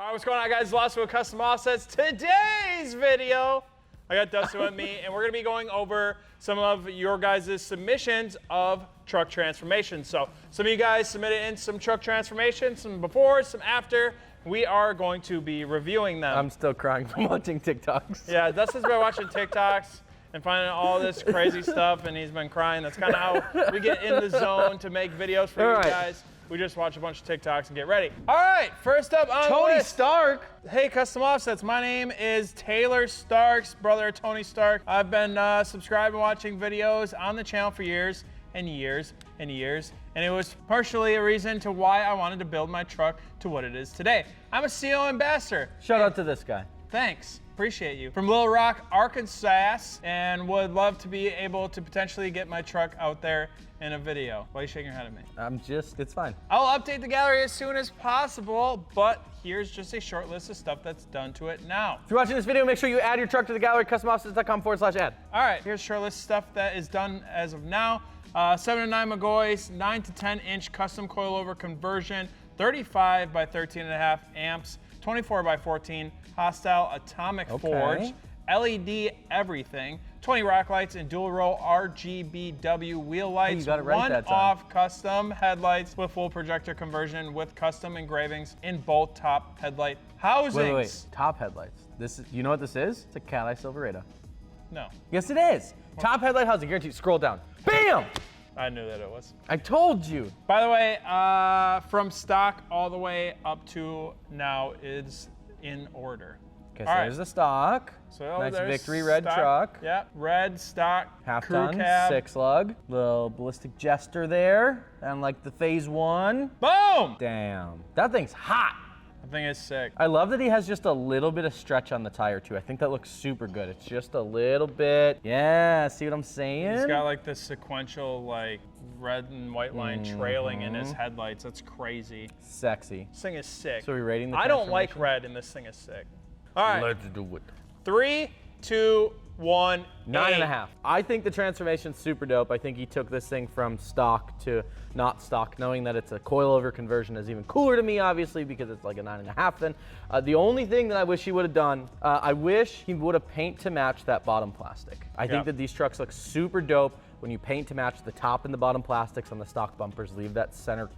All right, what's going on, guys? Lost with Custom Offsets. Today's video, I got Dustin with me, and we're going to be going over some of your guys' submissions of truck transformations. So some of you guys submitted in some truck transformations, some before, some after. We are going to be reviewing them. I'm still crying from watching TikToks. Yeah, Dustin's been watching TikToks and finding all this crazy stuff, and he's been crying. That's kind of how we get in the zone to make videos for you guys. We just watch a bunch of TikToks and get ready. All right, first up on Tony the list. Stark. Hey, Custom Offsets. My name is Taylor Stark's brother, Tony Stark. I've been subscribing and watching videos on the channel for years and years and years, and it was partially a reason to why I wanted to build my truck to what it is today. I'm a CO ambassador. Shout out to this guy. Thanks. Appreciate you. From Little Rock, Arkansas, and would love to be able to potentially get my truck out there in a video. Why are you shaking your head at me? It's fine. I'll update the gallery as soon as possible, but here's just a short list of stuff that's done to it now. If you're watching this video, make sure you add your truck to the gallery, customoffsets.com/add. All right, here's short list of stuff that is done as of now. 7 to 9 McGoys, 9 to 10 inch custom coilover conversion, 35 by 13.5 amps, 24 by 14 hostile atomic forge, LED everything, 20 rock lights and dual row RGBW wheel lights, one-off custom headlights with full projector conversion with custom engravings in both top headlight housings. Wait. Top headlights. This is, you know what this is? It's a Cali Silverado. No. Yes, it is. Top headlight housing, guaranteed. Scroll down. Bam! I knew that it was. I told you. By the way, from stock all the way up to now is in order. Okay, so there's the stock. So nice victory red truck. Yep, red stock. Half crew ton, cab. 6 lug. Little ballistic jester there. And like the phase 1. Boom! Damn. That thing's hot. That thing is sick. I love that he has just a little bit of stretch on the tire too. I think that looks super good. It's just a little bit. Yeah, see what I'm saying? He's got like this sequential like red and white line trailing in his headlights. That's crazy. Sexy. This thing is sick. So are we rating the I don't like red and this thing is sick. All right. Let's do it. 3, 2, 1, 9.5. I think the transformation's super dope. I think he took this thing from stock to not stock, knowing that it's a coilover conversion is even cooler to me, obviously, because it's like a 9.5 then. The only thing that I wish he would have done, I wish he would have paint to match that bottom plastic. I think that these trucks look super dope when you paint to match the top and the bottom plastics on the stock bumpers. Leave that center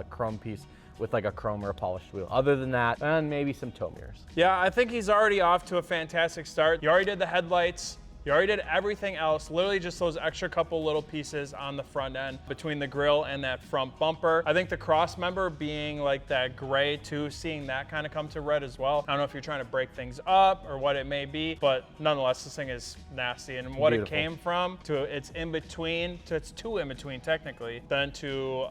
chrome piece with like a chrome or a polished wheel. Other than that, and maybe some tow mirrors. Yeah, I think he's already off to a fantastic start. You already did the headlights. You already did everything else, literally just those extra couple little pieces on the front end between the grill and that front bumper. I think the cross member being like that gray too, seeing that kind of come to red as well. I don't know if you're trying to break things up or what it may be, but nonetheless, this thing is nasty. And what it came from to its in between, to its two in between technically, then to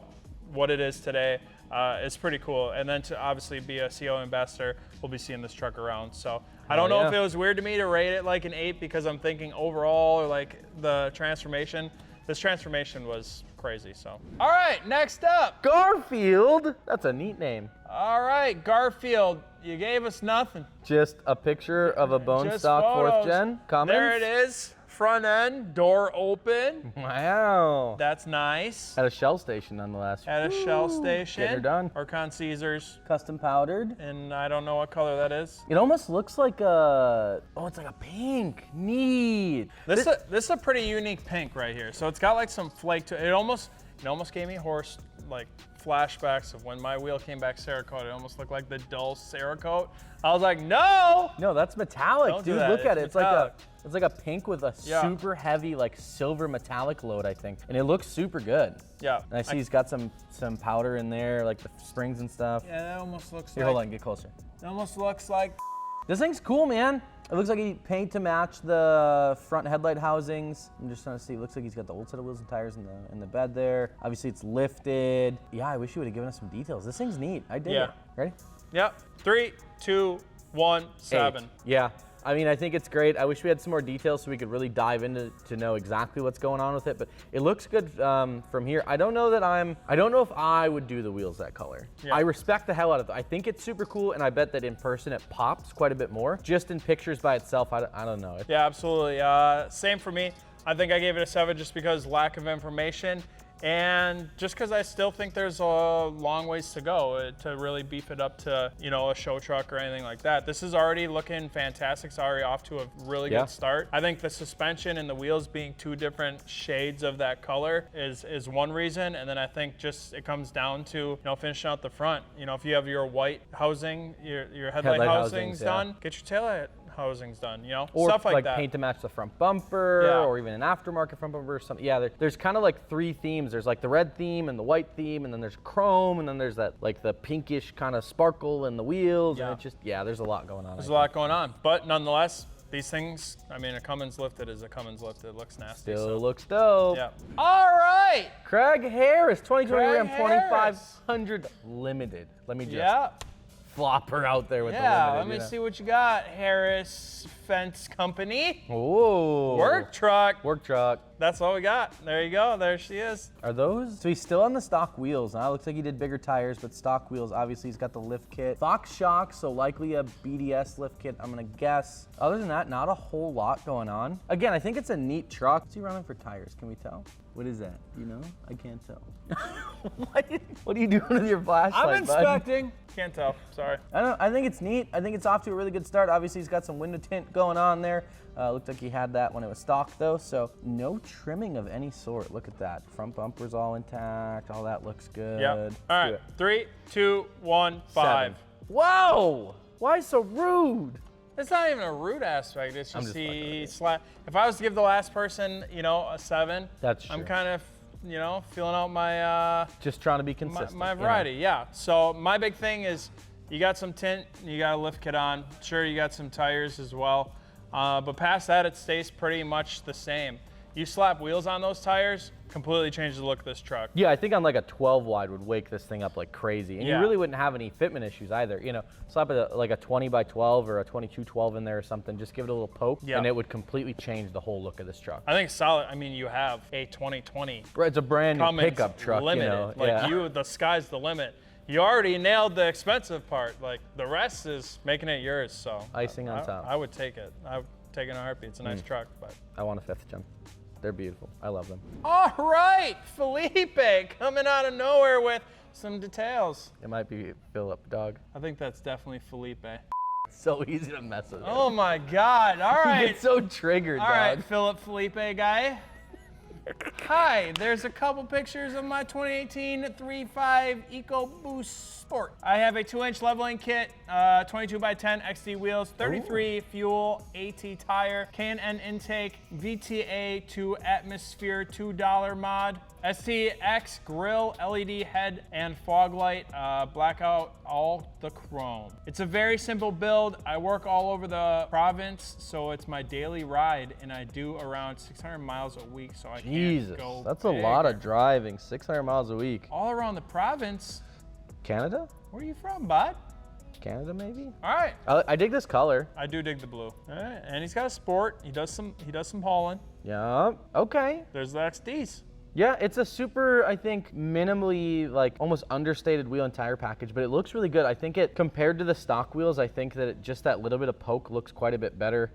what it is today. It's pretty cool. And then to obviously be a CO ambassador, we'll be seeing this truck around. So I don't know if it was weird to me to rate it like an 8 because I'm thinking overall or like the transformation. This transformation was crazy, so. All right, next up. Garfield. That's a neat name. All right, Garfield, you gave us nothing. Just a picture of a bone stock photos. 4th gen. Comments? There it is. Front end, door open. Wow. That's nice. At a Shell station nonetheless. At a Shell station. Get her done. Orcon Caesars. Custom powdered. And I don't know what color that is. It almost looks like a, it's like a pink. Neat. This is a pretty unique pink right here. So it's got like some flake to it. It almost gave me horse like flashbacks of when my wheel came back Cerakote. It almost looked like the dull Cerakote. I was like, no! No, that's metallic, Don't dude. do that. Look at it. Metallic. It's like a pink with a super heavy, like silver metallic load, I think. And it looks super good. Yeah. And I see he's got some powder in there, like the springs and stuff. Yeah, that almost looks Here, hold on, get closer. It almost looks like This thing's cool, man. It looks like he paint to match the front headlight housings. I'm just trying to see. It looks like he's got the old set of wheels and tires in the bed there. Obviously, it's lifted. Yeah, I wish you would have given us some details. This thing's neat. I dig it. Ready? Yep. 3, 2, 1, 7. 8. Yeah. I mean, I think it's great. I wish we had some more details so we could really dive into to know exactly what's going on with it, but it looks good from here. I don't know if I would do the wheels that color. Yeah. I respect the hell out of it. I think it's super cool, and I bet that in person it pops quite a bit more. Just in pictures by itself, I don't know. Yeah, absolutely. Same for me. I think I gave it a 7 just because lack of information. And just because I still think there's a long ways to go to really beef it up to, you know, a show truck or anything like that. This is already looking fantastic. It's already off to a really good start. I think the suspension and the wheels being two different shades of that color is one reason. And then I think just it comes down to, you know, finishing out the front. You know, if you have your white housing, your headlight housings done, get your taillight housings done, you know, or stuff like that. Paint to match the front bumper, or even an aftermarket front bumper or something. Yeah, there's kind of like three themes. There's like the red theme and the white theme, and then there's chrome, and then there's that like the pinkish kind of sparkle in the wheels, and it's just, there's a lot going on. There's a lot going on, but nonetheless, these things, I mean, a Cummins lifted is a Cummins lifted. It looks nasty. Still looks dope. Yeah. All right. Craig Harris, 2020 Ram 2500 limited. Let me just flop her out there with the limited. Let me see what you got, Harris Fence Company. Ooh. Work truck. Work truck. That's all we got. There you go. There she is. Are those? So he's still on the stock wheels. Now it looks like he did bigger tires, but stock wheels. Obviously, he's got the lift kit. Fox shocks, so likely a BDS lift kit, I'm gonna guess. Other than that, not a whole lot going on. Again, I think it's a neat truck. What's he running for tires? Can we tell? What is that? Do you know? I can't tell. What are you doing with your flashlight, I'm inspecting. Can't tell. Sorry. I think it's neat. I think it's off to a really good start. Obviously, he's got some window tint going on there. Looked like he had that when it was stock though, so no trimming of any sort. Look at that. Front bumper's all intact. All that looks good. Yep. All right. 3, 2, 1, 5. 7. Whoa! Why so rude? It's not even a rude aspect. It's just if I was to give the last person, you know, a 7, that's true. I'm kind of, you know, feeling out my just trying to be consistent. My variety, yeah. So my big thing is you got some tint, you got a lift kit on. Sure, you got some tires as well. But past that, it stays pretty much the same. You slap wheels on those tires, completely changes the look of this truck. Yeah, I think on like a 12 wide would wake this thing up like crazy. And you really wouldn't have any fitment issues either. You know, slap like a 20 by 12 or a 2212 in there or something, just give it a little poke, and it would completely change the whole look of this truck. I think it's solid. I mean, you have a 2020. Right, it's a brand new pickup truck, limited. you know. The sky's the limit. You already nailed the expensive part. Like, the rest is making it yours, so. Icing on top. I would take it. I would take it in a heartbeat. It's a nice truck, but. I want a 5th gen. They're beautiful. I love them. All right, Philippe coming out of nowhere with some details. It might be Philip, dog. I think that's definitely Philippe. It's so easy to mess with. Oh my God, all right. You get so triggered, dog. All right, Philippe guy. Hi, there's a couple pictures of my 2018 3.5 EcoBoost Sport. I have a 2-inch leveling kit, 22x10 XD wheels, 33 fuel, AT tire, K&N intake, VTA to atmosphere $2 mod, STX grill, LED head and fog light, blackout all the chrome. It's a very simple build. I work all over the province, so it's my daily ride, and I do around 600 miles a week, so I can't go that's bigger. A lot of driving, 600 miles a week. All around the province. Canada? Where are you from, bud? Canada, maybe? All right. I dig this color. I do dig the blue. All right, and he's got a sport. He does some hauling. Yeah, okay. There's the XDs. Yeah, it's a super, I think, minimally, like, almost understated wheel and tire package, but it looks really good. I think it, compared to the stock wheels, I think that just that little bit of poke looks quite a bit better.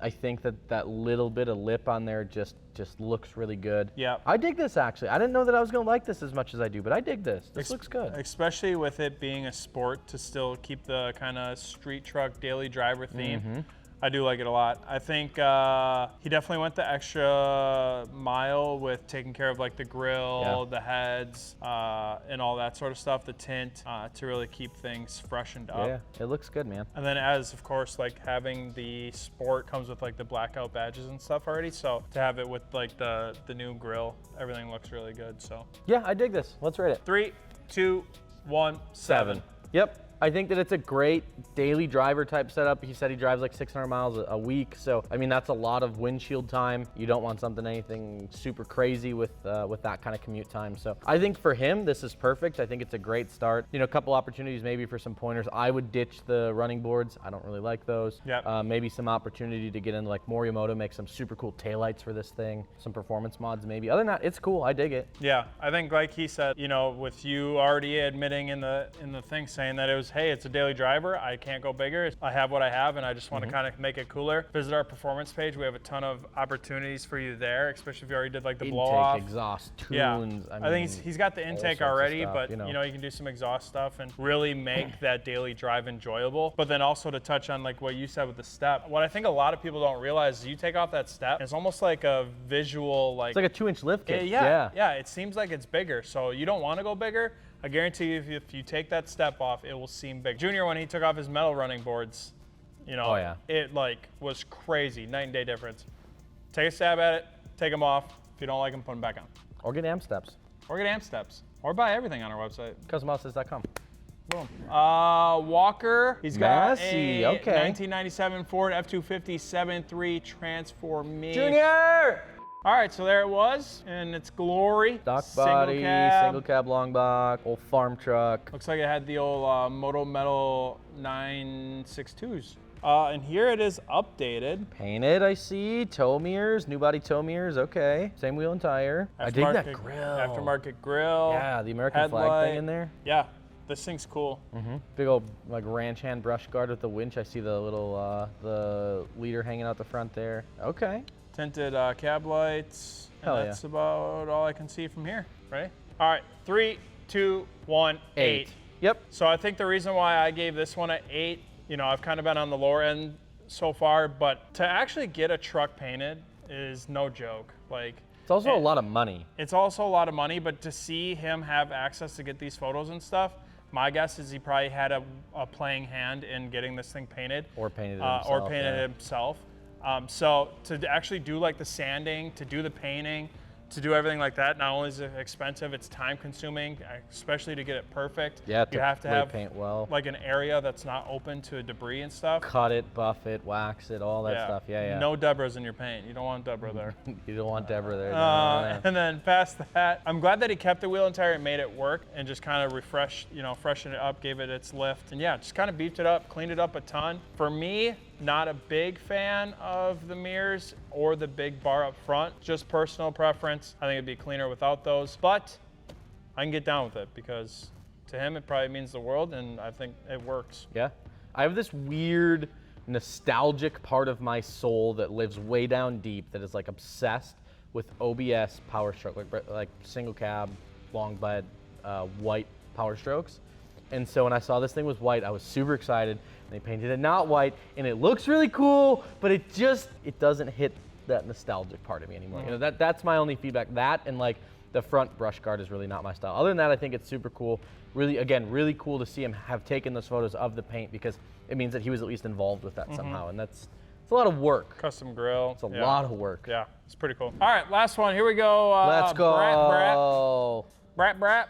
I think that little bit of lip on there just looks really good. Yeah. I dig this, actually. I didn't know that I was going to like this as much as I do, but I dig this. This looks good. Especially with it being a sport, to still keep the kind of street truck daily driver theme. Mm-hmm. I do like it a lot. I think he definitely went the extra mile with taking care of like the grill, the heads, and all that sort of stuff, the tint, to really keep things freshened up. Yeah, it looks good, man. And then as, of course, like having the sport comes with like the blackout badges and stuff already, so to have it with like the new grill, everything looks really good, so. Yeah, I dig this. Let's rate it. 3, 2, 1, 7. Yep. I think that it's a great daily driver type setup. He said he drives like 600 miles a week. So, I mean, that's a lot of windshield time. You don't want anything super crazy with that kind of commute time. So I think for him, this is perfect. I think it's a great start. You know, a couple opportunities maybe for some pointers. I would ditch the running boards. I don't really like those. Yep. Maybe some opportunity to get into like Morimoto, make some super cool taillights for this thing. Some performance mods maybe. Other than that, it's cool. I dig it. Yeah, I think like he said, you know, with you already admitting in the thing saying that it was hey, it's a daily driver. I can't go bigger. I have what I have, and I just want to kind of make it cooler. Visit our performance page. We have a ton of opportunities for you there, especially if you already did like the blow off. Exhaust, tunes. Yeah, I think he's got the intake already, stuff, but you know, you can do some exhaust stuff and really make that daily drive enjoyable. But then also to touch on like what you said with the step, what I think a lot of people don't realize is you take off that step, it's almost like a visual like. It's like a 2-inch lift kit. Yeah, it seems like it's bigger. So you don't want to go bigger. I guarantee you, if you take that step off, it will seem big. Junior, when he took off his metal running boards, you know, it like was crazy, night and day difference. Take a stab at it, take them off. If you don't like them, put them back on. Or get amp steps. Or get amp steps. Or buy everything on our website. CustomOffsets.com. Boom. Walker, he's got Massey, a okay. 1997 Ford F-250 7.3 Transformation. Junior! All right, so there it was, and it's glory. Stock body, single cab long block, old farm truck. Looks like it had the old Moto Metal 962s. And here it is updated. Painted, I see. Tow mirrors, new body tow mirrors, okay. Same wheel and tire. I dig that grill. Aftermarket grill. Yeah, the American flag thing in there. Yeah, this thing's cool. Big old like ranch hand brush guard with the winch. I see the little the leader hanging out the front there. Okay. Tinted cab lights. And Hell that's about all I can see from here, right? All right, 3, 2, 1, 8. Yep. So I think the reason why I gave this one an 8, you know, I've kind of been on the lower end so far, but to actually get a truck painted is no joke. Like, it's also a lot of money. It's also a lot of money, but to see him have access to get these photos and stuff, my guess is he probably had a playing hand in getting this thing painted. Or painted it himself. So to actually do like the sanding, to do the painting, to do everything like that, not only is it expensive, it's time consuming, especially to get it perfect. Yeah, you have to have paint well. Like an area that's not open to debris and stuff. Cut it, buff it, wax it, all that stuff. Yeah. No Debras in your paint. You don't want Debra there. You don't want Debra there. And then past that, I'm glad that he kept the wheel and tire and made it work and just kind of freshened it up, gave it its lift, and yeah, just kind of beefed it up, cleaned it up a ton. For me, not a big fan of the mirrors or the big bar up front, just personal preference. I think it'd be cleaner without those, but I can get down with it because to him it probably means the world, and I think it works. Yeah. I have this weird nostalgic part of my soul that lives way down deep that is like obsessed with OBS power stroke, like single cab, long bed, white power strokes. And so when I saw this thing was white, I was super excited. They painted it not white, and it looks really cool, but it doesn't hit that nostalgic part of me anymore. You know, that's my only feedback. That and like the front brush guard is really not my style. Other than that, I think it's super cool. Really, again, really cool to see him have taken those photos of the paint because it means that he was at least involved with that somehow, and it's a lot of work. Custom grill. It's a lot of work. Yeah, it's pretty cool. All right, last one. Here we go. Let's go. Brapp.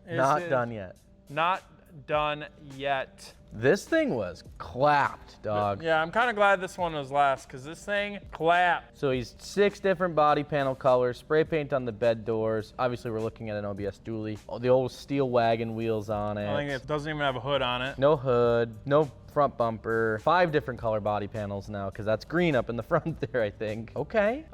Not done yet. Not done yet. This thing was clapped, dog. Yeah, I'm kind of glad this one was last because this thing clapped. So he's 6 different body panel colors, spray paint on the bed doors. Obviously, we're looking at an OBS dually. Oh, the old steel wagon wheels on it. I think it doesn't even have a hood on it. No hood, no front bumper. 5 different color body panels now because that's green up in the front there, I think. Okay.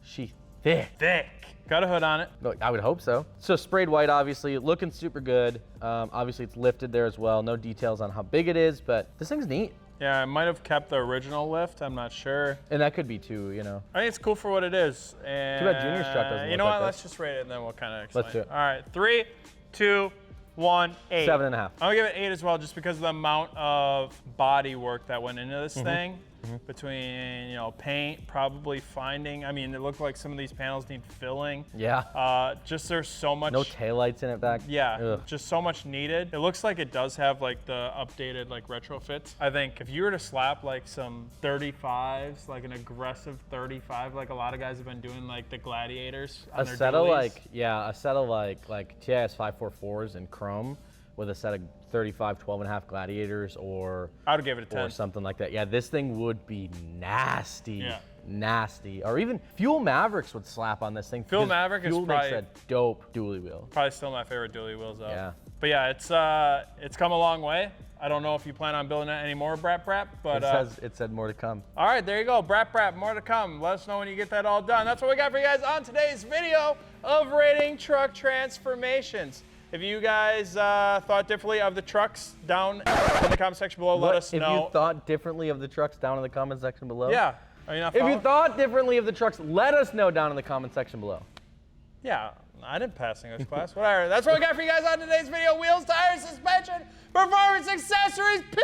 She thick. Got a hood on it. I would hope so. So sprayed white, obviously, looking super good. Obviously, it's lifted there as well. No details on how big it is, but this thing's neat. Yeah, it might have kept the original lift. I'm not sure. And that could be too, you know. I think it's cool for what it is. And too bad Junior's truck doesn't you look know like what? this. Let's just rate it and then we'll kind of explain. Let's do it. All right, 3, 2, 1, 8. 7.5. I'm gonna give it 8 as well, just because of the amount of body work that went into this thing. Between, you know, paint, probably finding. I mean, it looked like some of these panels need filling. Yeah. Just there's so much. No taillights in it back. Yeah, Ugh. just so much needed. It looks like it does have like the updated like retrofits. I think if you were to slap like some 35s, like an aggressive 35, like a lot of guys have been doing, like the Gladiators on their dualies. A set of like TIS 544s in chrome with a set of 35 12.5 Gladiators or I would give it a 10. or something like that. Yeah, this thing would be nasty. Yeah. Nasty. Or even Fuel Mavericks would slap on this thing. Fuel Maverick is Fuel probably makes a dope dually wheel. Probably still my favorite dually wheels though. Yeah. But yeah, it's come a long way. I don't know if you plan on building it anymore, Brapp, but It said more to come. all right, there you go, Brapp, more to come. Let us know when you get that all done. That's what we got for you guys on today's video of rating truck transformations. If you guys thought differently of the trucks, down in the comment section below, let us know. If you thought differently of the trucks, down in the comment section below? Yeah. Are you not If following? you thought differently of the trucks, let us know down in the comment section below. Yeah, I didn't pass English class. Whatever. That's what we got for you guys on today's video. Wheels, tires, suspension, performance accessories. Peace!